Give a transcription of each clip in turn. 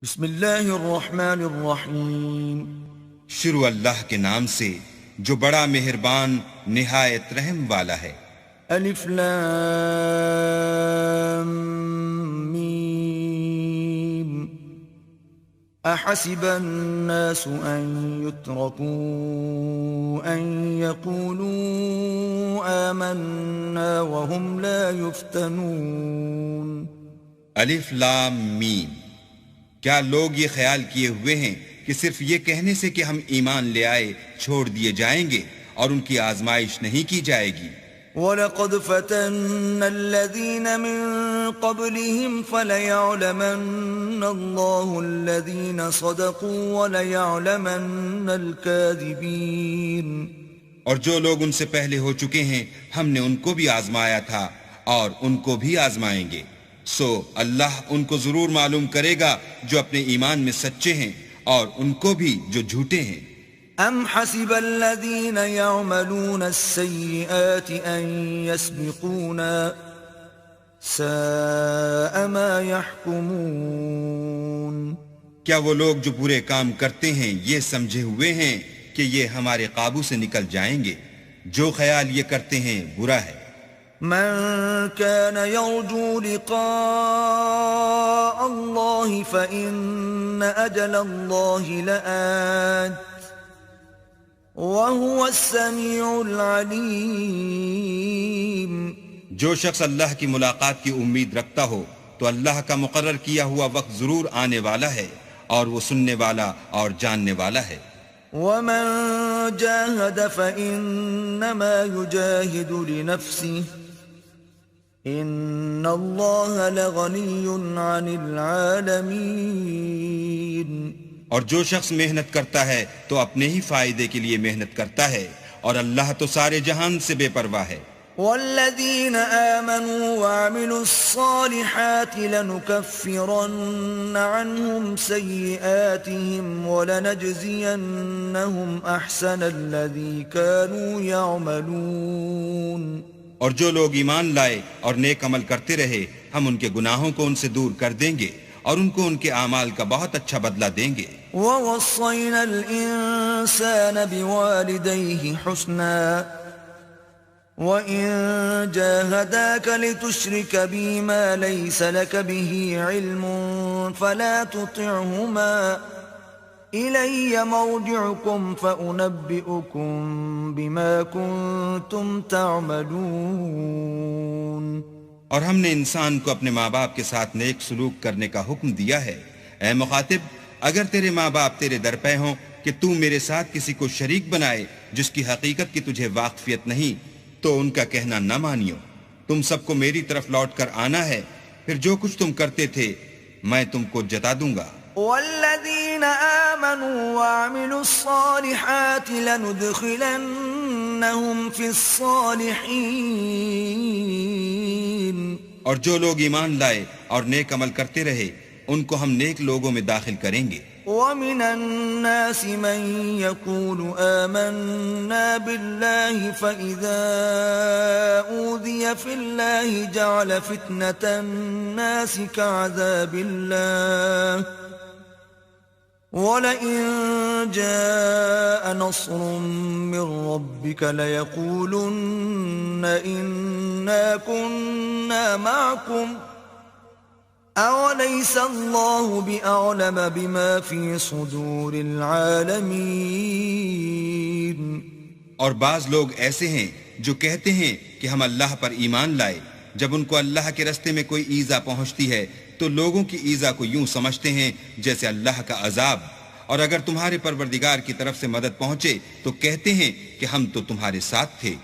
بسم اللہ الرحمن الرحیم۔ شروع اللہ کے نام سے جو بڑا مہربان نہایت رحم والا ہے۔ الف لام میم۔ احسب الناس ان يتركوا ان يقولوا آمنا وهم لا يفتنون۔ الف لام میم۔ کیا لوگ یہ خیال کیے ہوئے ہیں کہ صرف یہ کہنے سے کہ ہم ایمان لے آئے چھوڑ دیے جائیں گے اور ان کی آزمائش نہیں کی جائے گی؟ وَلَقَدْ فَتَنَّ الَّذِينَ مِن قَبْلِهِمْ فَلَيَعْلَمَنَّ اللَّهُ الَّذِينَ صَدَقُوا وَلَيَعْلَمَنَّ الْكَاذِبِينَ۔ اور جو لوگ ان سے پہلے ہو چکے ہیں ہم نے ان کو بھی آزمایا تھا اور ان کو بھی آزمائیں گے، سو اللہ ان کو ضرور معلوم کرے گا جو اپنے ایمان میں سچے ہیں اور ان کو بھی جو جھوٹے ہیں۔ ام حسب الذين يعملون السيئات ان يسبقونا ساء ما يحكمون۔ کیا وہ لوگ جو برے کام کرتے ہیں یہ سمجھے ہوئے ہیں کہ یہ ہمارے قابو سے نکل جائیں گے؟ جو خیال یہ کرتے ہیں برا ہے۔ من كان يرجو لقاء الله فإن أجل الله لآت وهو السميع العليم۔ جو شخص اللہ کی ملاقات کی امید رکھتا ہو تو اللہ کا مقرر کیا ہوا وقت ضرور آنے والا ہے اور وہ سننے والا اور جاننے والا ہے۔ ومن جاهد فإنما يجاهد لنفسه ان اللہ لغنی عن العالمین۔ اور جو شخص محنت کرتا ہے تو اپنے ہی فائدے کے لیے محنت کرتا ہے اور اللہ تو سارے جہان سے بے پرواہ ہے۔ والذین آمنوا وعملوا الصالحات لنکفرن عنهم سیئاتهم ولنجزینهم احسن الذی كانوا یعملون۔ اور جو لوگ ایمان لائے اور نیک عمل کرتے رہے ہم ان کے گناہوں کو ان سے دور کر دیں گے اور ان کو ان کے اعمال کا بہت اچھا بدلہ دیں گے۔ وَوَصَّيْنَا الْإِنسَانَ بِوَالِدَيْهِ حُسْنًا وَإِن جَاهَدَاكَ لِتُشْرِكَ بِي مَا لَيْسَ لَكَ بِهِ عِلْمٌ فَلَا تُطِعْهُمَا إِلَيَّ مَرْجِعُكُمْ فَأُنَبِّئُكُمْ بِمَا كُنْتُمْ تَعْمَلُونَ۔ اور ہم نے انسان کو اپنے ماں باپ کے ساتھ نیک سلوک کرنے کا حکم دیا ہے۔ اے مخاطب، اگر تیرے ماں باپ تیرے در پہ ہوں کہ تو میرے ساتھ کسی کو شریک بنائے جس کی حقیقت کی تجھے واقفیت نہیں تو ان کا کہنا نہ مانیو۔ تم سب کو میری طرف لوٹ کر آنا ہے، پھر جو کچھ تم کرتے تھے میں تم کو جتا دوں گا۔ والذین آمنوا وعملوا الصالحات لندخلنهم فی الصالحین۔ اور جو لوگ ایمان لائے اور نیک عمل کرتے رہے ان کو ہم نیک لوگوں میں داخل کریں گے۔ ومن الناس من يقول آمنا بالله فإذا أوذي في الله جعل فتنة الناس كعذاب الله وَلَئِن جَاءَ نَصْرٌ مِّن رَّبِّكَ لَيَقُولُنَّ إِنَّا كُنَّا مَعَكُمْ أَوَلَيْسَ اللَّهُ بِأَعْلَمَ بِمَا فِي صُدُورِ الْعَالَمِينَ۔ اور بعض لوگ ایسے ہیں جو کہتے ہیں کہ ہم اللہ پر ایمان لائے، جب ان کو اللہ کے رستے میں کوئی ایذا پہنچتی ہے تو لوگوں کی ایذا کو یوں سمجھتے ہیں جیسے اللہ کا عذاب، اور اگر تمہارے پروردگار کی طرف سے مدد پہنچے تو کہتے ہیں کہ ہم تو تمہارے ساتھ تھے۔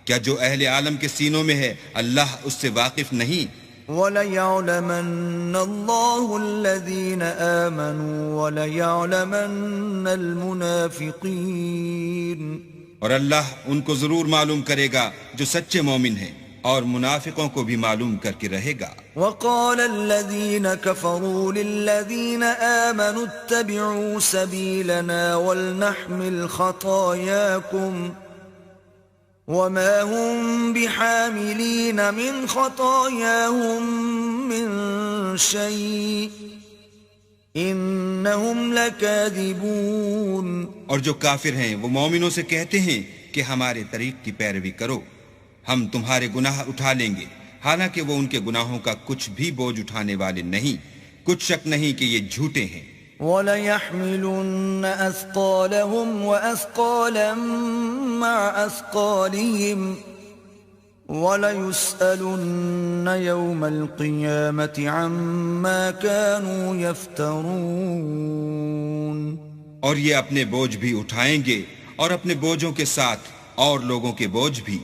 کیا جو اہل عالم کے سینوں میں ہے اللہ اس سے واقف نہیں؟ وَلَيَعْلَمَنَّ اللَّهُ الَّذِينَ آمَنُوا وَلَيَعْلَمَنَّ الْمُنَافِقِينَ۔ اور اللہ ان کو ضرور معلوم کرے گا جو سچے مومن ہیں اور منافقوں کو بھی معلوم کر کے رہے گا۔ وقال الذين كفروا للذين آمنوا اتبعوا سبيلنا ولنحمل خطاياكم وما هم بحاملين من خطاياهم من شيء إن إنهم لكاذبون. اور جو کافر ہیں وہ مومنوں سے کہتے ہیں کہ ہمارے طریق کی پیروی کرو، ہم تمہارے گناہ اٹھا لیں گے، حالانکہ وہ ان کے گناہوں کا کچھ بھی بوجھ اٹھانے والے نہیں، کچھ شک نہیں کہ یہ جھوٹے ہیں. وَلَيَحْمِلُنَّ أَثْقَالَهُمْ وَأَثْقَالًا مَعَ أَثْقَالِهِمْ وَلَيُسْأَلُنَّ يَوْمَ الْقِيَامَةِ عَمَّا كَانُوا يَفْتَرُونَ. اور یہ اپنے بوجھ بھی اٹھائیں گے اور اپنے بوجھوں کے ساتھ اور لوگوں کے بوجھ بھی،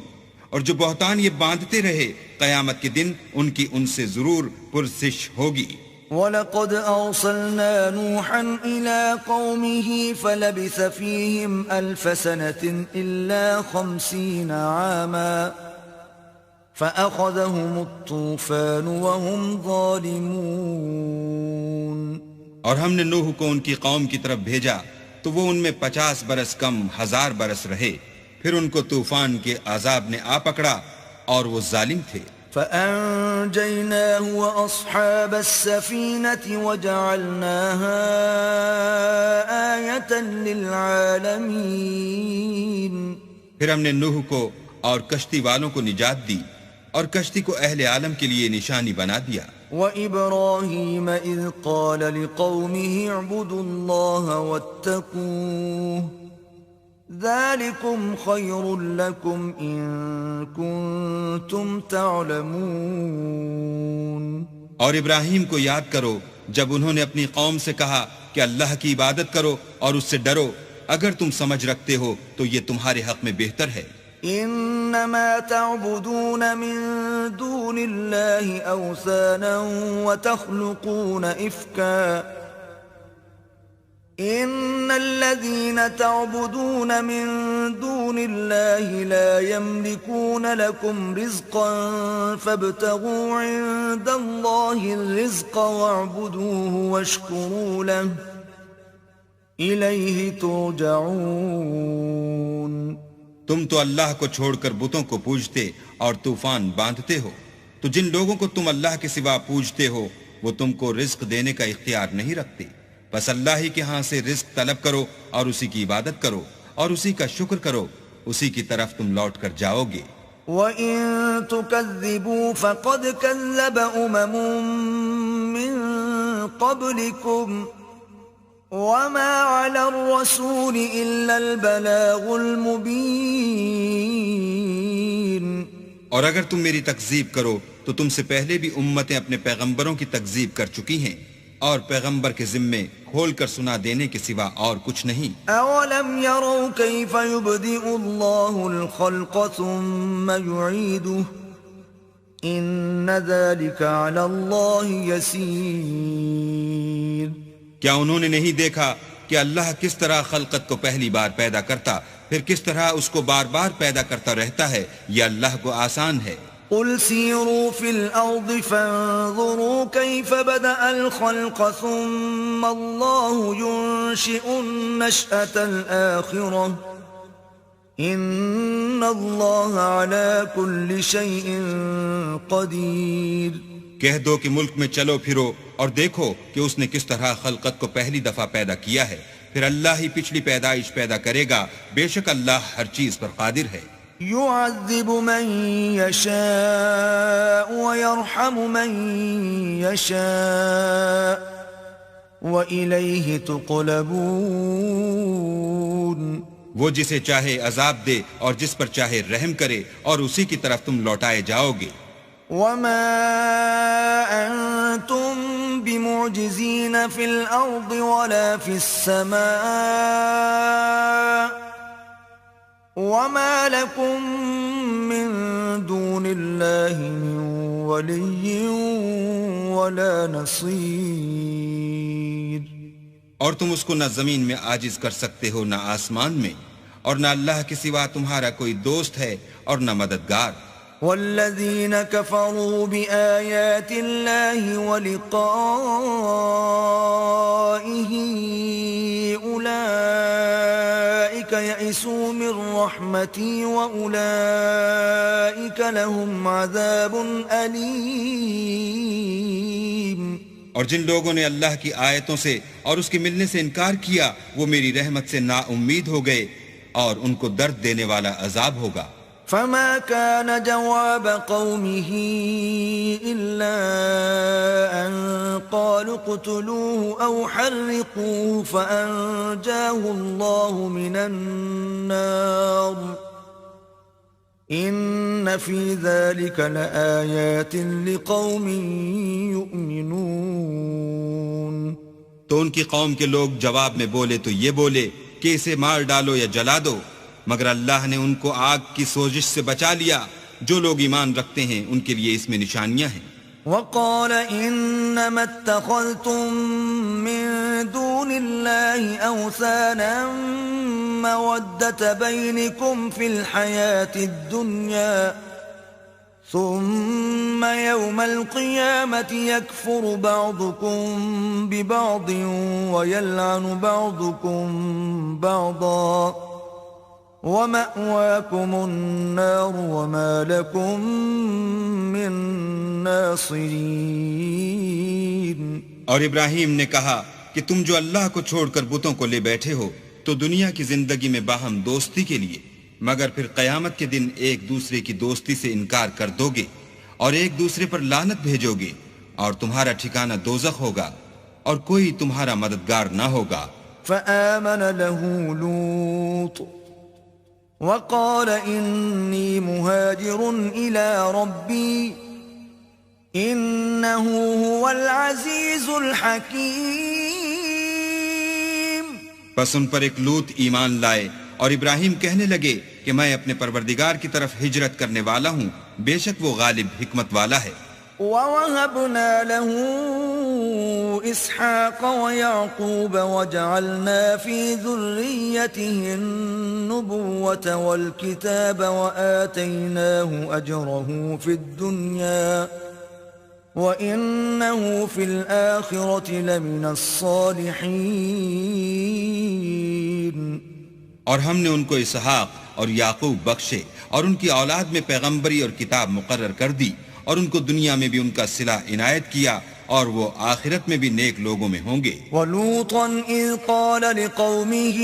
اور جو بہتان یہ باندھتے رہے قیامت کے دن ان کی ان سے ضرور پرسش ہوگی. وَلَقَدْ أَرْسَلْنَا نُوحًا إِلَىٰ قَوْمِهِ فَلَبِثَ فِيهِمْ أَلْفَ سَنَةٍ إِلَّا 50 عَامًا فَأَخَذَهُمُ الطُّوفَانُ وَهُمْ ظَالِمُونَ. اور ہم نے نوح کو ان کی قوم کی طرف بھیجا تو وہ ان میں 50 برس کم 1000 برس رہے، پھر ان کو طوفان کے عذاب نے آ پکڑا اور وہ ظالم تھے. فَأَنجَيْنَاهُ وَأَصْحَابَ السَّفِينَةِ وَجَعَلْنَاهَا آيَةً لِلْعَالَمِينَ. پھر ہم نے نوح کو اور کشتی والوں کو نجات دی اور کشتی کو اہل عالم کے لیے نشانی بنا دیا. وَإِبْرَاهِيمَ إِذْ قَالَ لِقَوْمِهِ اعْبُدُوا اللَّهَ وَاتَّقُوهُ ذَلِكُمْ خَيْرٌ لَكُمْ إِن كُنتُمْ تَعْلَمُونَ. اور ابراہیم کو یاد کرو جب انہوں نے اپنی قوم سے کہا کہ اللہ کی عبادت کرو اور اس سے ڈرو، اگر تم سمجھ رکھتے ہو تو یہ تمہارے حق میں بہتر ہے. انما تعبدون من دون الله اوثانا وتخلقون افكا ان الذين تعبدون من دون الله لا يملكون لكم رزقا فابتغوا عند الله الرزق واعبدوه واشكروا له الیہ ترجعون. تم تو اللہ کو چھوڑ کر بتوں کو پوجتے اور طوفان باندھتے ہو، تو جن لوگوں کو تم اللہ کے سوا پوجتے ہو وہ تم کو رزق دینے کا اختیار نہیں رکھتے، بس اللہ ہی کے ہاں سے رزق طلب کرو اور اسی کی عبادت کرو اور اسی کا شکر کرو، اسی کی طرف تم لوٹ کر جاؤ گے. وَإِن تُكَذِّبُوا فَقَدْ كَذَّبَ أُمَمٌ مِّن قَبْلِكُمْ وَمَا عَلَى الرَّسُولِ إِلَّا الْبَلَاغُ الْمُبِينُ. اور اگر تم میری تکذیب کرو تو تم سے پہلے بھی امتیں اپنے پیغمبروں کی تکذیب کر چکی ہیں، اور پیغمبر کے ذمے کھول کر سنا دینے کے سوا اور کچھ نہیں. اولم يروا كيف يبدئ الله الخلق ثم يعيده ان ذلك على الله يسير. کیا انہوں نے نہیں دیکھا کہ اللہ کس طرح خلقت کو پہلی بار پیدا کرتا پھر کس طرح اس کو بار بار پیدا کرتا رہتا ہے؟ یہ اللہ کو آسان ہے. قل سيروا في الأرض فانظروا كيف بدأ الخلق ثم الله ينشئ النشأة الآخرة إن الله على كل شيء قدير. کہہ دو کہ ملک میں چلو پھرو اور دیکھو کہ اس نے کس طرح خلقت کو پہلی دفعہ پیدا کیا ہے، پھر اللہ ہی پچھلی پیدائش پیدا کرے گا، بے شک اللہ ہر چیز پر قادر ہے. يعذب من يشاء ويرحم من يشاء وإليه تقلبون. وہ جسے چاہے عذاب دے اور جس پر چاہے رحم کرے اور اسی کی طرف تم لوٹائے جاؤ گے. وما أنتم بمعجزين في الأرض ولا في السماء وما لكم من دون الله من ولي ولا نصير. اور تم اس کو نہ زمین میں عاجز کر سکتے ہو نہ آسمان میں، اور نہ اللہ کے سوا تمہارا کوئی دوست ہے اور نہ مددگار. والذين كفروا بآيات الله ولقائه أولئك يئسوا من رحمتي وأولئك لهم عذاب أليم. اور جن لوگوں نے اللہ کی آیتوں سے اور اس کے ملنے سے انکار کیا وہ میری رحمت سے نا امید ہو گئے اور ان کو درد دینے والا عذاب ہوگا۔ فما كان جواب قومه إلا أن قالوا اقتلوه أو حرقوه فأنجاه الله من النار إن في ذلك لآيات لقوم يؤمنون۔ تو ان کی قوم کے لوگ جواب میں بولے تو یہ بولے کہ اسے مار ڈالو یا جلا دو، مگر اللہ نے ان کو آگ کی سوزش سے بچا لیا۔ جو لوگ ایمان رکھتے ہیں ان کے لیے اس میں نشانیاں ہیں۔ وقال انما اتخذتم من دون الله اوثانا مودة بينكم في الحياة الدنيا ثم يوم القيامة يكفر بعضكم ببعض ويلعن بعضكم بعضا وَمَأْوَاكُمُ النَّارُ وَمَا لَكُمْ مِن نَاصِرِينَ۔ اور ابراہیم نے کہا کہ تم جو اللہ کو چھوڑ کر بتوں کو لے بیٹھے ہو تو دنیا کی زندگی میں باہم دوستی کے لیے، مگر پھر قیامت کے دن ایک دوسرے کی دوستی سے انکار کر دو گے اور ایک دوسرے پر لعنت بھیجو گے، اور تمہارا ٹھکانہ دوزخ ہوگا اور کوئی تمہارا مددگار نہ ہوگا۔ فآمن له لوط وقال إني مهاجر إلى ربي إنه هو العزيز الحكيم۔ پس ان پر ایک لوط ایمان لائے اور ابراہیم کہنے لگے کہ میں اپنے پروردگار کی طرف ہجرت کرنے والا ہوں، بے شک وہ غالب حکمت والا ہے۔ وَوَهَبْنَا لَهُ إِسْحَاقَ وَيَعْقُوبَ وَجَعَلْنَا فِي ذُرِّيَّتِهِ النُّبُوَّةَ وَالْكِتَابَ وَآتَيْنَاهُ أَجْرَهُ فِي الدُّنْيَا وَإِنَّهُ فِي الْآخِرَةِ لَمِنَ الصَّالِحِينَ۔ اور ہم نے ان کو اسحاق اور یعقوب بخشے اور ان کی اولاد میں پیغمبری اور کتاب مقرر کر دی، اور ان کو دنیا میں بھی ان کا صلہ عنایت کیا، اور وہ آخرت میں بھی نیک لوگوں میں ہوں گے۔ وَلُوطًا إِذْ قَالَ لِقَوْمِهِ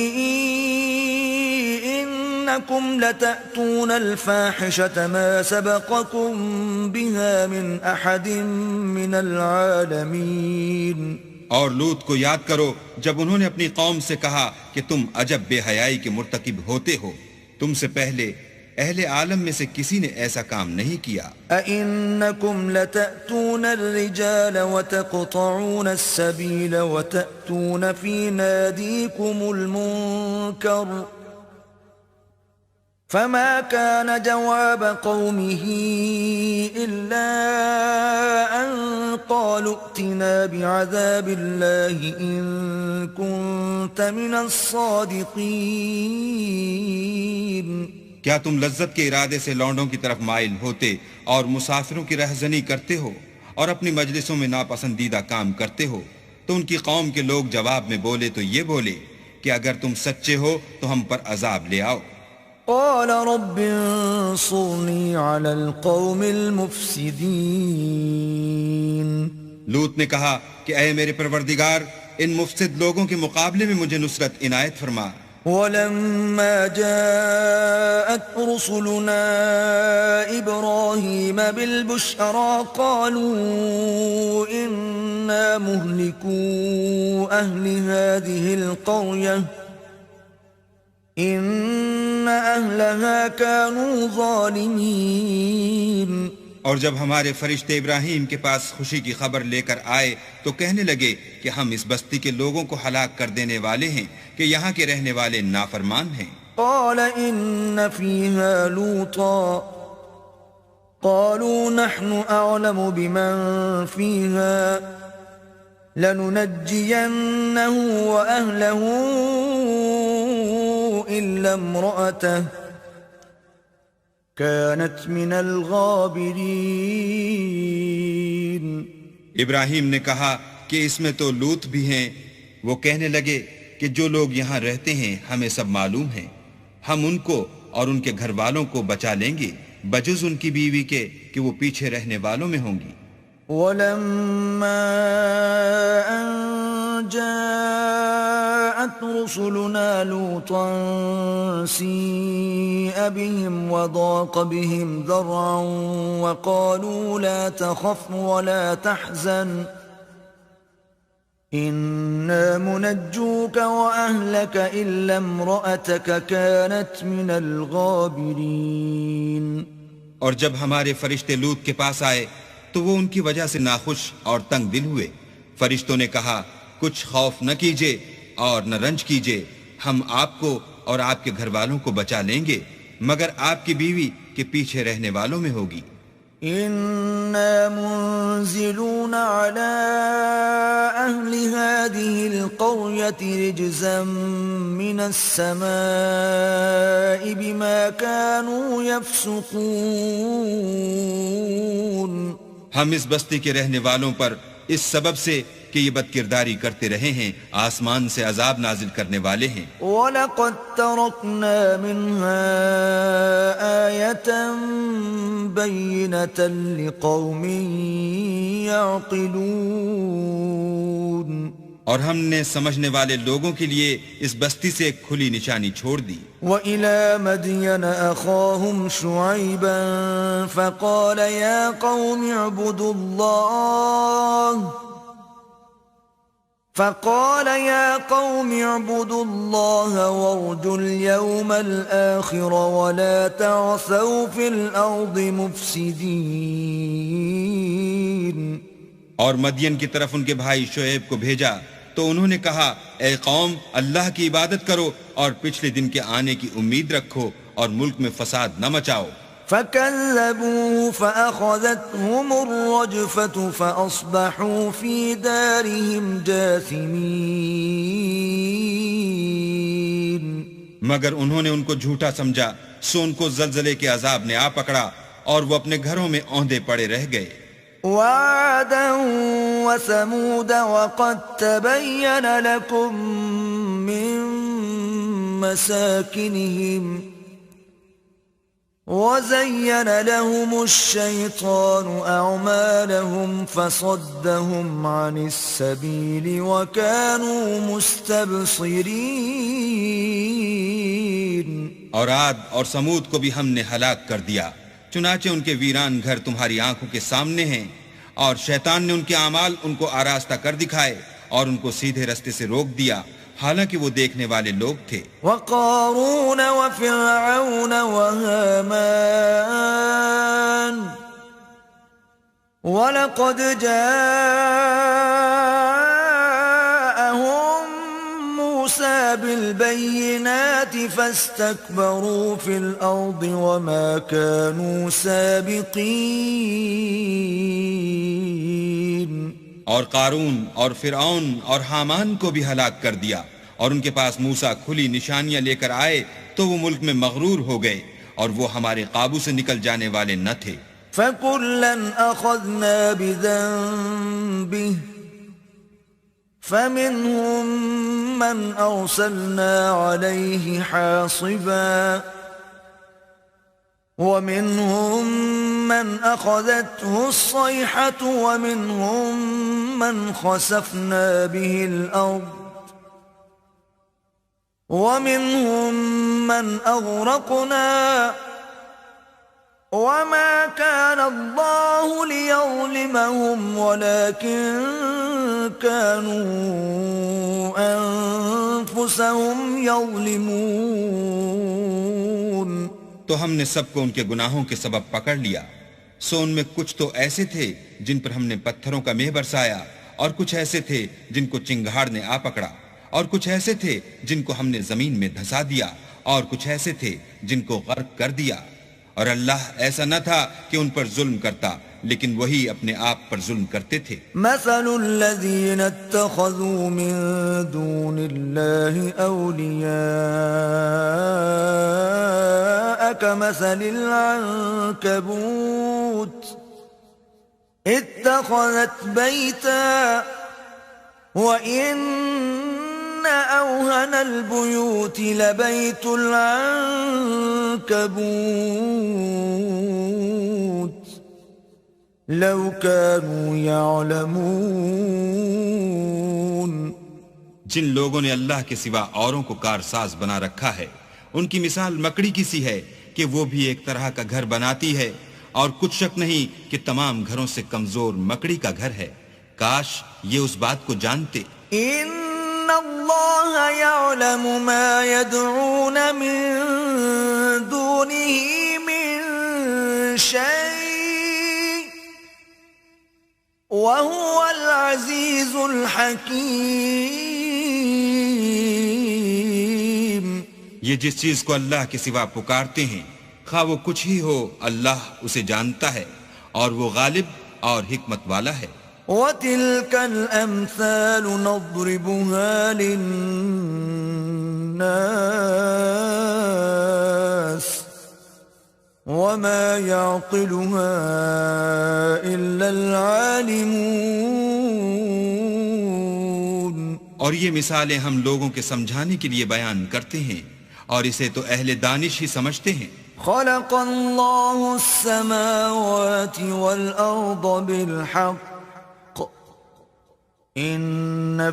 إِنَّكُمْ لَتَأْتُونَ الْفَاحِشَةَ مَا سَبَقَكُمْ بِهَا مِنْ أَحَدٍ مِّنَ الْعَالَمِينَ۔ اور لوط کو یاد کرو جب انہوں نے اپنی قوم سے کہا کہ تم عجب بے حیائی کے مرتکب ہوتے ہو، تم سے پہلے اہل عالم میں سے کسی نے ایسا کام نہیں کیا۔ أَإِنَّكُمْ لَتَأْتُونَ الرِّجَالَ وَتَقْطَعُونَ السَّبِيلَ وَتَأْتُونَ فِي نَادِيكُمُ الْمُنكَرَ فَمَا كَانَ جَوَابَ قَوْمِهِ إِلَّا أَن قَالُوا ائْتِنَا بِعَذَابِ اللَّهِ إِن كُنتَ مِنَ الصَّادِقِينَ۔ کیا تم لذت کے ارادے سے لونڈوں کی طرف مائل ہوتے اور مسافروں کی رہزنی کرتے ہو اور اپنی مجلسوں میں ناپسندیدہ کام کرتے ہو؟ تو ان کی قوم کے لوگ جواب میں بولے تو یہ بولے کہ اگر تم سچے ہو تو ہم پر عذاب لے آؤ۔ قال رب انصرني على القوم المفسدين۔ لوط نے کہا کہ اے میرے پروردگار، ان مفسد لوگوں کے مقابلے میں مجھے نصرت عنایت فرما۔ ولما جاءت رسلنا إبراهيم بالبشرى قالوا إنا مهلكو أهل هذه القرية إن أهلها كانوا ظالمين۔ اور جب ہمارے فرشتے ابراہیم کے پاس خوشی کی خبر لے کر آئے تو کہنے لگے کہ ہم اس بستی کے لوگوں کو ہلاک کر دینے والے ہیں کہ یہاں کے رہنے والے نافرمان ہیں۔ قال إن فيها لوطا قالوا نحن أعلم بمن فيها لننجينه وأهله إلا امرأته كانت من الغابرين۔ ابراہیم نے کہا کہ اس میں تو لوط بھی ہیں۔ وہ کہنے لگے کہ جو لوگ یہاں رہتے ہیں ہمیں سب معلوم ہیں، ہم ان کو اور ان کے گھر والوں کو بچا لیں گے بجز ان کی بیوی کے کہ وہ پیچھے رہنے والوں میں ہوں گی۔ ولما أن جاءت رسلنا لوطا سيء بهم وضاق بهم ذرعا وقالوا لا تخف ولا تحزن إنا منجوك وأهلك إلا امرأتك كانت من الغابرين. اور جب ہمارے فرشتے لوط کے پاس آئے تو وہ ان کی وجہ سے ناخوش اور تنگ دل ہوئے. فرشتوں نے کہا کچھ خوف نہ کیجے اور نہ رنج کیجے، ہم آپ کو اور آپ کے گھر والوں کو بچا لیں گے مگر آپ کی بیوی کے پیچھے رہنے والوں میں ہوگی. إنا منزلون على أهل هذه القرية رجزا من السماء بما كانوا يفسقون. ہم اس بستی کے رہنے والوں پر اس سبب سے کہ یہ بدکرداری کرتے رہے ہیں آسمان سے عذاب نازل کرنے والے ہیں. وَلَقَدْ تَرَكْنَا مِنْهَا آيَةً بَيِّنَةً لِقَوْمٍ يَعْقِلُونَ. اور ہم نے سمجھنے والے لوگوں کے لیے اس بستی سے ایک کھلی نشانی چھوڑ دی. وَإِلَى مَدْيَنَ أَخَاهُمْ شُعَيْبًا فَقَالَ يَا قَوْمِ اعْبُدُوا اللَّهَ وَارْجُوا الْيَوْمَ الْآخِرَ وَلَا تَعْثَوْا فِي الْأَرْضِ مُفْسِدِينَ. اور مدین کی طرف ان کے بھائی شعیب کو بھیجا تو انہوں نے کہا اے قوم اللہ کی عبادت کرو اور پچھلے دن کے آنے کی امید رکھو اور ملک میں فساد نہ مچاؤ. فَكَذَّبُوهُ فَأَخَذَتْهُمُ الرَّجْفَةُ فَأَصْبَحُوا فِي دَارِهِمْ جَاثِمِينَ. مگر انہوں نے ان کو جھوٹا سمجھا سو ان کو زلزلے کے عذاب نے آ پکڑا اور وہ اپنے گھروں میں اوندے پڑے رہ گئے. وَعَادًا وَثَمُودَ وَقَدْ تَبَيَّنَ لَكُم مِّن مَّسَاكِنِهِمْ وَزَيَّنَ لَهُمُ الشَّيْطَانُ أَعْمَالَهُمْ فَصَدَّهُمْ عَنِ السَّبِيلِ وَكَانُوا مُسْتَبْصِرِينَ. اور عاد اور سمود کو بھی ہم نے ہلاک کر دیا، چنانچہ ان کے ویران گھر تمہاری آنکھوں کے سامنے ہیں، اور شیطان نے ان کے اعمال ان کو آراستہ کر دکھائے اور ان کو سیدھے رستے سے روک دیا حالانکہ وہ دیکھنے والے لوگ تھے. وَقَارُونَ وَفِرْعَوْنَ وَهَامَانَ وَلَقَدْ جَاءَهُم مُوسَى بِالْبَيِّنَاتِ فَاسْتَكْبَرُوا فِي الْأَرْضِ وَمَا كَانُوا سَابِقِينَ. اور قارون اور فرعون اور حامان کو بھی ہلاک کر دیا، اور ان کے پاس موسیٰ کھلی نشانیاں لے کر آئے تو وہ ملک میں مغرور ہو گئے اور وہ ہمارے قابو سے نکل جانے والے نہ تھے. فَكُلًّا أَخَذْنَا بِذَنبِهِ فَمِنْهُمْ مَنْ أَرْسَلْنَا عَلَيْهِ حَاصِبًا وَمِنْهُمْ مَنْ أَخَذَتْهُ الصَّيْحَةُ وَمِنْهُمْ مَنْ خَسَفْنَا بِهِ الْأَرْضَ وَمِنْهُمْ مَنْ أَغْرَقْنَا وَمَا كَانَ اللَّهُ لِيَظْلِمَهُمْ وَلَكِنْ كَانُوا أَنفُسَهُمْ يَظْلِمُونَ. تو ہم نے سب کو ان کے گناہوں کے سبب پکڑ لیا، سو ان میں کچھ تو ایسے تھے جن پر ہم نے پتھروں کا مہ برسایا، اور کچھ ایسے تھے جن کو چنگھاڑ نے آ پکڑا، اور کچھ ایسے تھے جن کو ہم نے زمین میں دھسا دیا، اور کچھ ایسے تھے جن کو غرق کر دیا. اور اللہ ایسا نہ تھا کہ ان پر ظلم کرتا، لیکن وہی اپنے آپ پر ظلم کرتے تھے. مثل الذين اتخذوا من دون الله أولياء كمثل العنكبوت اتخذت بيتا وإن أوهن البيوت لبيت العنكبوت لو كانوا يعلمون. جن لوگوں نے اللہ کے سوا اوروں کو کارساز بنا رکھا ہے ان کی مثال مکڑی کی سی ہے کہ وہ بھی ایک طرح کا گھر بناتی ہے اور کچھ شک نہیں کہ تمام گھروں سے کمزور مکڑی کا گھر ہے. کاش یہ اس بات کو جانتے. ان اللہ یعلم ما يدعون من دونه من شيء وهو العزیز الحکیم. یہ جس چیز کو اللہ کے سوا پکارتے ہیں خواہ وہ کچھ ہی ہو اللہ اسے جانتا ہے اور وہ غالب اور حکمت والا ہے. وَتِلْكَ الْأَمْثَالُ نَضْرِبُهَا لِلنَّاسِ وَمَا يَعْقِلُهَا إِلَّا الْعَالِمُونَ. اور یہ مثالیں ہم لوگوں کے سمجھانے کے لیے بیان کرتے ہیں اور اسے تو اہل دانش ہی سمجھتے ہیں. خلق اللہ السماوات والارض بالحق ان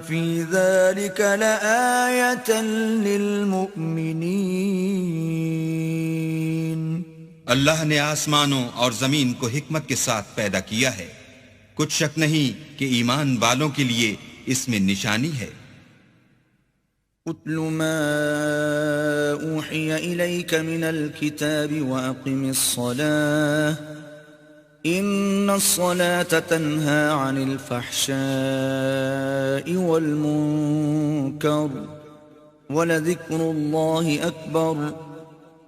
فی ذلك لآیة للمؤمنین. اللہ نے آسمانوں اور زمین کو حکمت کے ساتھ پیدا کیا ہے. کچھ شک نہیں کہ ایمان والوں کے لیے اس میں نشانی ہے. اتل ما اوحی الیک من الكتاب واقم الصلاة ان الصلاة تنہى عن الفحشاء والمنکر ولذکر اللہ اکبر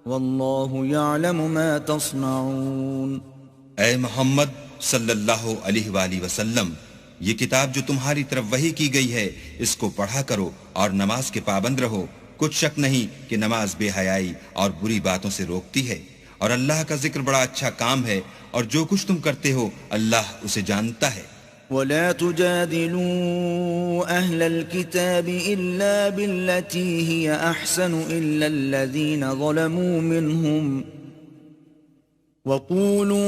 واللہ یعلم ما تصنعون. اے محمد صلی اللہ علیہ وآلہ وسلم، یہ کتاب جو تمہاری طرف وحی کی گئی ہے اس کو پڑھا کرو اور نماز کے پابند رہو. کچھ شک نہیں کہ نماز بے حیائی اور بری باتوں سے روکتی ہے اور اللہ کا ذکر بڑا اچھا کام ہے اور جو کچھ تم کرتے ہو اللہ اسے جانتا ہے. ولا تجادلوا اهل الكتاب الا بالتي هي احسن الا الذين ظلموا منهم وقولوا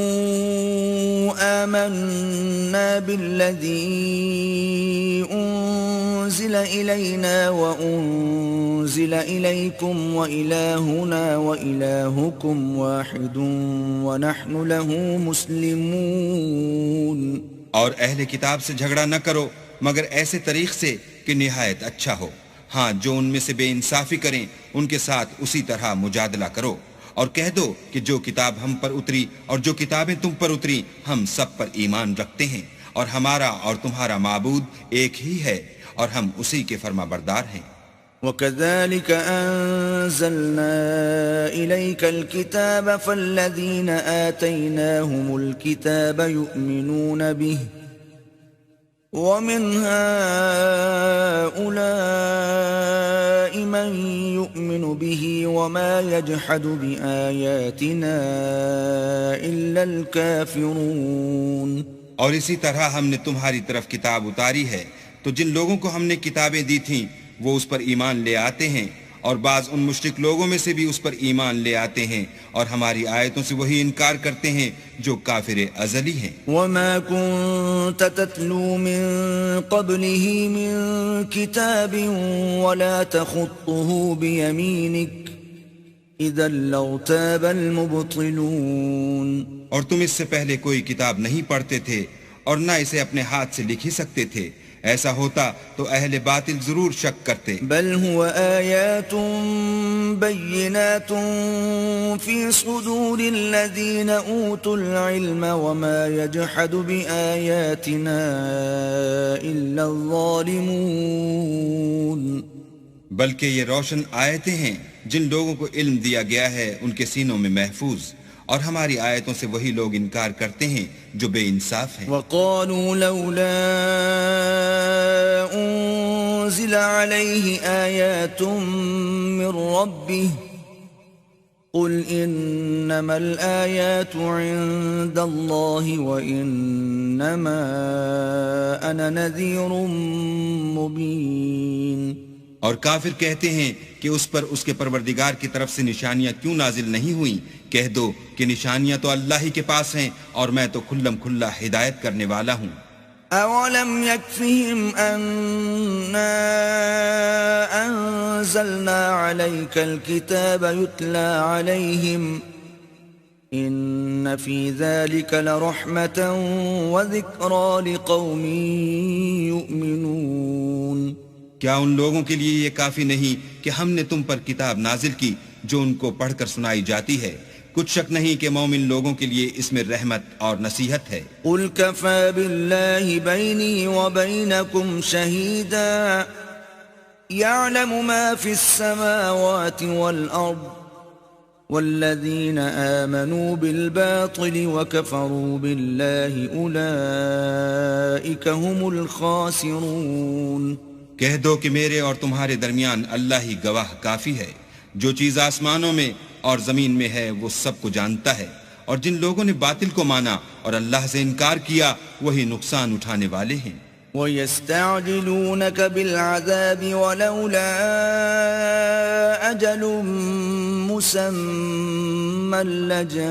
آمنا بالذي أنزل إلينا وأنزل إليكم وإلهنا وإلهكم واحد ونحن له مسلمون. اور اہل کتاب سے جھگڑا نہ کرو مگر ایسے طریق سے کہ نہایت اچھا ہو. ہاں جو ان میں سے بے انصافی کریں ان کے ساتھ اسی طرح مجادلہ کرو اور کہہ دو کہ جو کتاب ہم پر اتری اور جو کتابیں تم پر اتری ہم سب پر ایمان رکھتے ہیں اور ہمارا اور تمہارا معبود ایک ہی ہے اور ہم اسی کے فرما بردار ہیں. وَكَذَلِكَ أَنزَلْنَا إِلَيْكَ الْكِتَابَ فَالَّذِينَ آتَيْنَاهُمُ الْكِتَابَ يُؤْمِنُونَ بِهِ وَمِنْ هَؤُلَاءِ مَنْ يُؤْمِنُ بِهِ وَمَا يَجْحَدُ بِآيَاتِنَا إِلَّا الْكَافِرُونَ. اور اسی طرح ہم نے تمہاری طرف کتاب اتاری ہے تو جن لوگوں کو ہم نے کتابیں دی تھیں وہ اس پر ایمان لے آتے ہیں اور بعض ان مشرک لوگوں میں سے بھی اس پر ایمان لے آتے ہیں اور ہماری آیتوں سے وہی انکار کرتے ہیں جو کافر ازلی ہیں. وَمَا كُنْتَ تَتْلُو مِن قَبْلِهِ مِن كِتَابٍ وَلَا تَخُطُّهُ بِيَمِينِكَ إِذًا لَّارْتَابَ الْمُبْطِلُونَ. اور تم اس سے پہلے کوئی کتاب نہیں پڑھتے تھے اور نہ اسے اپنے ہاتھ سے لکھ ہی سکتے تھے. ایسا ہوتا تو اہل باطل ضرور شک کرتے. بل هو آیات بینات فی صدور الذین اوتوا العلم وما یجحد بآیاتنا الا الظالمون. بلکہ یہ روشن آیتیں ہیں جن لوگوں کو علم دیا گیا ہے ان کے سینوں میں محفوظ اور ہماری آیتوں سے وہی لوگ انکار کرتے ہیں جو بے انصاف ہیں. وقالوا لولا انزل عليه آیات من ربه قل انما الآیات عند الله وانما انا نذیر مبین. اور کافر کہتے ہیں کہ اس پر اس کے پروردگار کی طرف سے نشانیاں کیوں نازل نہیں ہوئیں کہہ دو کہ نشانیاں تو اللہ ہی کے پاس ہیں اور میں تو کھلم کھلا ہدایت کرنے والا ہوں۔ أَوَلَمْ يَكْفِهِمْ أَنَّا أَنزَلْنَا عَلَيْكَ الْكِتَابَ يُتْلَى عَلَيْهِمْ إِنَّ فِي ذَلِكَ لَرَحْمَةً وَذِكْرَى لِقَوْمٍ يُؤْمِنُونَ۔ کیا ان لوگوں کے لیے یہ کافی نہیں کہ ہم نے تم پر کتاب نازل کی جو ان کو پڑھ کر سنائی جاتی ہے؟ کچھ شک نہیں کہ مومن لوگوں کے لیے اس میں رحمت اور نصیحت ہے۔ قُلْ كَفَى بِاللَّهِ بَيْنِي وَبَيْنَكُمْ شَهِيدًا يَعْلَمُ مَا فِي السَّمَاوَاتِ وَالْأَرْضِ وَالَّذِينَ آمَنُوا بِالْبَاطِلِ وَكَفَرُوا بِاللَّهِ أُولَئِكَ هُمُ الْخَاسِرُونَ۔ کہہ دو کہ میرے اور تمہارے درمیان اللہ ہی گواہ کافی ہے، جو چیز آسمانوں میں اور زمین میں ہے وہ سب کو جانتا ہے، اور جن لوگوں نے باطل کو مانا اور اللہ سے انکار کیا وہی نقصان اٹھانے والے ہیں۔ وَيَسْتَعْجِلُونَكَ بِالْعَذَابِ وَلَوْلَا أَجَلٌ مُّسَمًّى لَّجَاءَهُمُ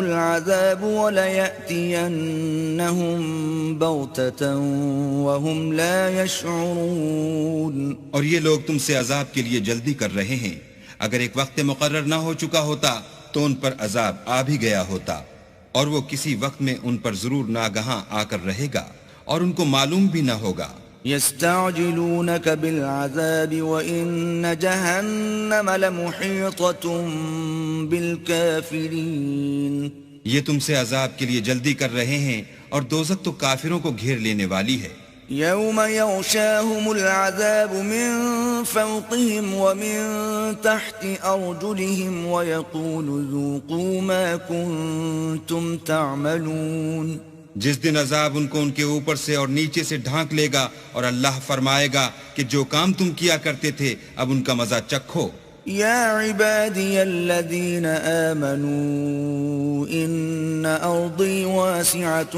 الْعَذَابُ وَلَيَأْتِيَنَّهُم بَغْتَةً وَهُمْ لَا يَشْعُرُونَ۔ اور یہ لوگ تم سے عذاب کے لیے جلدی کر رہے ہیں، اگر ایک وقت مقرر نہ ہو چکا ہوتا تو ان پر عذاب آ بھی گیا ہوتا، اور وہ کسی وقت میں ان پر ضرور ناگہاں آ کر رہے گا اور ان کو معلوم بھی نہ ہوگا۔ يستعجلونك بالعذاب وإن جهنم لمحيطة بالكافرين۔ یہ تم سے عذاب کے لیے جلدی کر رہے ہیں اور دوزخ تو کافروں کو گھیر لینے والی ہے۔ يوم يغشاهم العذاب من فوقهم ومن تحت أرجلهم ويقول ذوقوا ما كنتم تعملون۔ جس دن عذاب ان کو ان کے اوپر سے اور نیچے سے ڈھانک لے گا اور اللہ فرمائے گا کہ جو کام تم کیا کرتے تھے اب ان کا مزہ چکھو۔ يا عبادي الذين آمنوا إن أرضي واسعة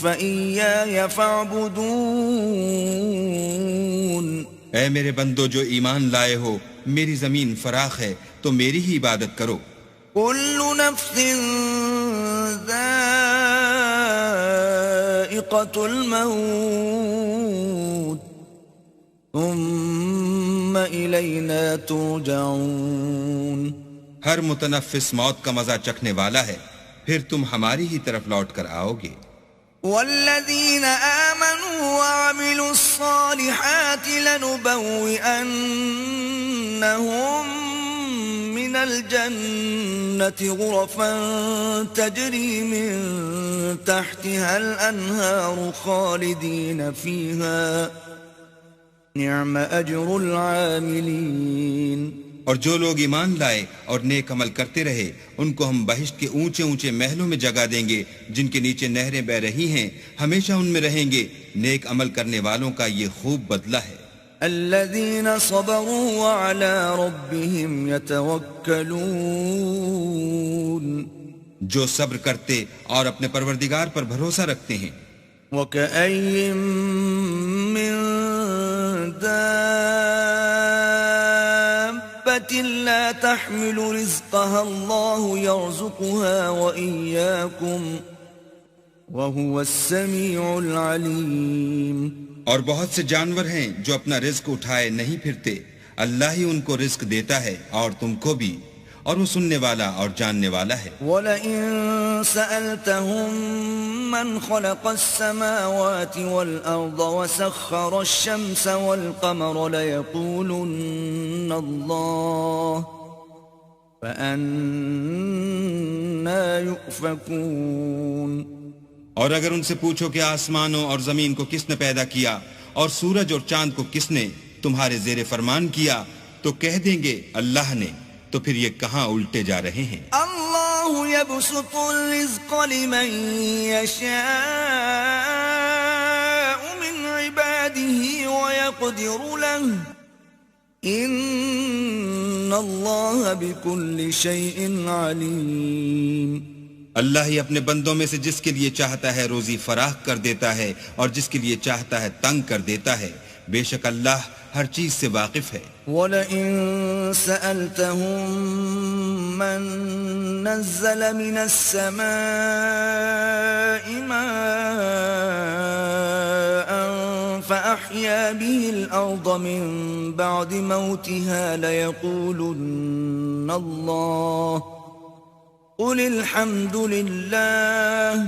فإياي فاعبدون۔ اے میرے بندو جو ایمان لائے ہو، میری زمین فراخ ہے تو میری ہی عبادت کرو۔ كل نفس ذائقة الموت ثم إلينا ترجعون۔ ہر متنفس موت کا مزہ چکھنے والا ہے، پھر تم ہماری ہی طرف لوٹ کر آؤ گے۔ والذين آمنوا وعملوا الصالحات لنبوئنهم من الجنة غرفا تجري من تحتها الأنهار خالدين فيها نعم أجر العاملين۔ اور جو لوگ ایمان لائے اور نیک عمل کرتے رہے ان کو ہم بہشت کے اونچے اونچے محلوں میں جگہ دیں گے جن کے نیچے نہریں بہ رہی ہیں، ہمیشہ ان میں رہیں گے۔ نیک عمل کرنے والوں کا یہ خوب بدلہ ہے۔ الذين صبروا وعلى ربهم يتوكلون۔ جو صبر کرتے اور اپنے پروردگار پر بھروسہ رکھتے ہیں۔ وكأي من دابة لا تحمل رزقها الله يرزقها وإياكم وهو السميع العليم۔ اور بہت سے جانور ہیں جو اپنا رزق اٹھائے نہیں پھرتے، اللہ ہی ان کو رزق دیتا ہے اور تم کو بھی، اور وہ سننے والا اور جاننے والا ہے۔ وَلَئِن سَأَلْتَهُم مَّنْ خَلَقَ السَّمَاوَاتِ وَالْأَرْضَ وَسَخَّرَ الشَّمْسَ وَالْقَمَرَ لَيَقُولُنَّ اللَّهُ فَأَنَّىٰ يُؤْفَكُونَ۔ اور اگر ان سے پوچھو کہ آسمانوں اور زمین کو کس نے پیدا کیا اور سورج اور چاند کو کس نے تمہارے زیر فرمان کیا تو کہہ دیں گے اللہ نے، تو پھر یہ کہاں الٹے جا رہے ہیں۔ اللہ یبسط الرزق لمن یشاء من عباده ويقدر له ان اللہ بكل شیء علیم۔ اللہ ہی اپنے بندوں میں سے جس کے لیے چاہتا ہے روزی فراخ کر دیتا ہے اور جس کے لیے چاہتا ہے تنگ کر دیتا ہے، بے شک اللہ ہر چیز سے واقف ہے۔ وَلَئِن سَأَلْتَهُم مَّن نَّزَّلَ مِنَ السَّمَاءِ مَاءً فَأَحْيَا بِهِ الْأَرْضَ مِن بَعْدِ مَوْتِهَا لَيَقُولُنَّ اللَّهُ قُلِ الْحَمْدُ لِلَّهِ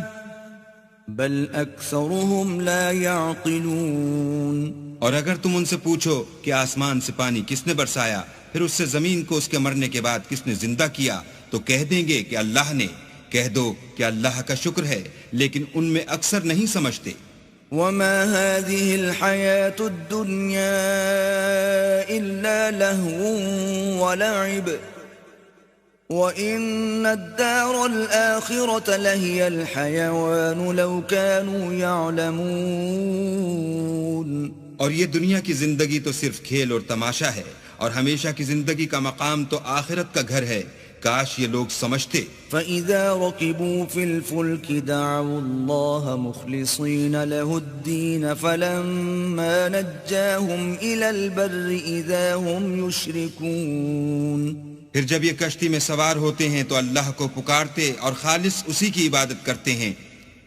بَلْ أَكْثَرُهُمْ لَا يَعْقِلُونَ۔ اور اگر تم ان سے پوچھو کہ آسمان سے پانی کس نے برسایا، پھر اس سے زمین کو اس کے مرنے کے بعد کس نے زندہ کیا، تو کہہ دیں گے کہ اللہ نے۔ کہہ دو کہ اللہ کا شکر ہے، لیکن ان میں اکثر نہیں سمجھتے۔ وَمَا هَذِهِ الْحَيَاةُ الدُّنْيَا إِلَّا لَهْوٌ وَلَعِبٌ وَإِنَّ الدَّارَ الْآخِرَةَ لَهِيَ الْحَيَوَانُ لَوْ كَانُوا يَعْلَمُونَ۔ اور یہ دنیا کی زندگی تو صرف کھیل اور تماشا ہے، اور ہمیشہ کی زندگی کا مقام تو آخرت کا گھر ہے، کاش یہ لوگ سمجھتے۔ فَإِذَا رَكِبُوا فِي الْفُلْكِ دَعَوُا اللَّهَ مُخْلِصِينَ لَهُ الدِّينَ فَلَمَّا نَجَّاهُمْ إِلَى الْبَرِّ إِذَا هُمْ يُشْرِكُونَ۔ پھر جب یہ کشتی میں سوار ہوتے ہیں تو اللہ کو پکارتے اور خالص اسی کی عبادت کرتے ہیں،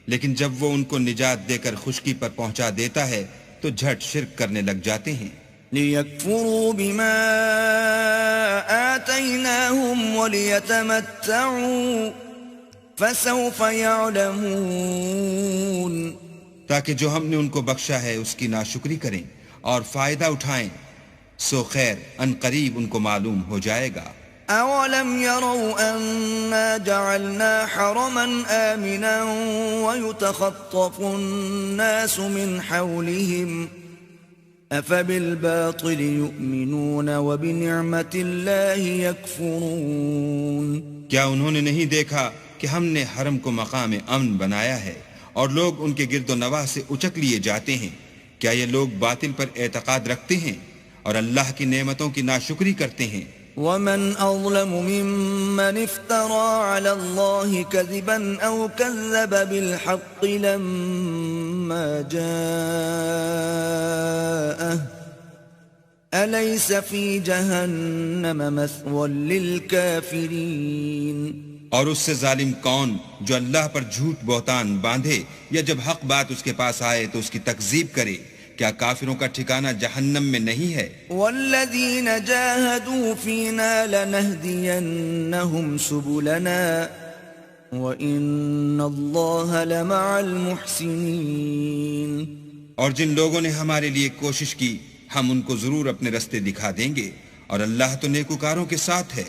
لیکن جب وہ ان کو نجات دے کر خشکی پر پہنچا دیتا ہے تو جھٹ شرک کرنے لگ جاتے ہیں۔ لِيَكْفُرُوا بِمَا آتَيْنَاهُمْ وَلِيَتَمَتَّعُوا فَسَوْفَ يَعْلَمُونَ۔ تاکہ جو ہم نے ان کو بخشا ہے اس کی ناشکری کریں اور فائدہ اٹھائیں، سو خیر ان قریب ان کو معلوم ہو جائے گا۔ أَوَلَمْ يَرَوْا أَنَّا جَعَلْنَا حَرَمًا آمِنًا وَيُتَخَطَّفُ النَّاسُ مِنْ حَوْلِهِمْ أَفَبِالْبَاطِلِ يُؤْمِنُونَ وَبِنِعْمَةِ اللَّهِ يَكْفُرُونَ۔ کیا انہوں نے نہیں دیکھا کہ ہم نے حرم کو مقام امن بنایا ہے اور لوگ ان کے گرد و نواح سے اچک لیے جاتے ہیں؟ کیا یہ لوگ باطل پر اعتقاد رکھتے ہیں اور اللہ کی نعمتوں کی ناشکری کرتے ہیں؟ وَمَنْ أَظْلَمُ مِمَّنِ افْتَرَى عَلَى اللَّهِ كَذِبًا أَوْ كَذَّبَ بِالْحَقِّ لَمَّا جَاءَهُ أَلَيْسَ فِي جَهَنَّمَ مَثْوًى لِلْكَافِرِينَ۔ اور اس سے ظالم کون جو اللہ پر جھوٹ بہتان باندھے یا جب حق بات اس کے پاس آئے تو اس کی تکذیب کرے؟ کیا کافروں کا ٹھکانہ جہنم میں نہیں ہے؟ وَالَّذِينَ جَاهَدُوا فِينَا لَنَهْدِيَنَّهُمْ سُبُلَنَا وَإِنَّ اللَّهَ لَمَعَ الْمُحْسِنِينَ۔ اور جن لوگوں نے ہمارے لیے کوشش کی ہم ان کو ضرور اپنے رستے دکھا دیں گے، اور اللہ تو نیکوکاروں کے ساتھ ہے۔